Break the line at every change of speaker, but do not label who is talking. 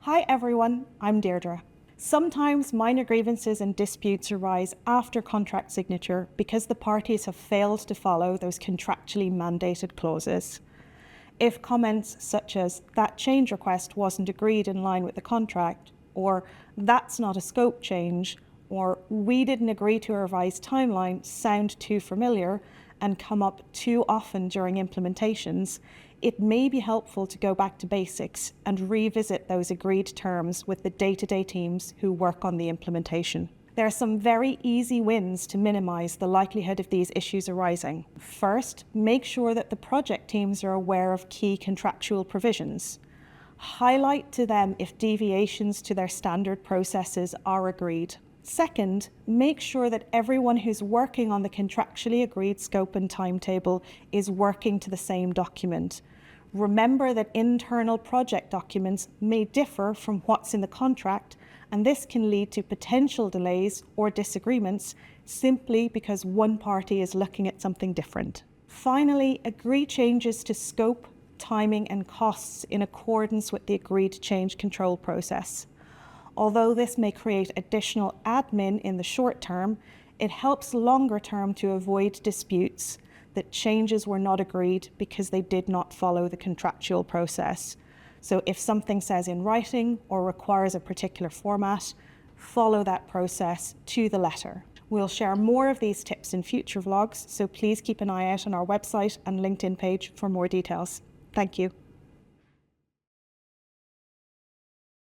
Hi everyone, I'm Deirdre. Sometimes minor grievances and disputes arise after contract signature because the parties have failed to follow those contractually mandated clauses. If comments such as "that change request wasn't agreed in line with the contract," or "that's not a scope change," or "we didn't agree to a revised timeline" sound too familiar and come up too often during implementations, it may be helpful to go back to basics and revisit those agreed terms with the day-to-day teams who work on the implementation. There are some very easy wins to minimise the likelihood of these issues arising. First, make sure that the project teams are aware of key contractual provisions. Highlight to them if deviations to their standard processes are agreed. Second, make sure that everyone who's working on the contractually agreed scope and timetable is working to the same document. Remember that internal project documents may differ from what's in the contract, and this can lead to potential delays or disagreements simply because one party is looking at something different. Finally, agree changes to scope, timing, and costs in accordance with the agreed change control process. Although this may create additional admin in the short term, it helps longer term to avoid disputes that changes were not agreed because they did not follow the contractual process. So if something says in writing or requires a particular format, follow that process to the letter. We'll share more of these tips in future vlogs, so please keep an eye out on our website and LinkedIn page for more details. Thank you.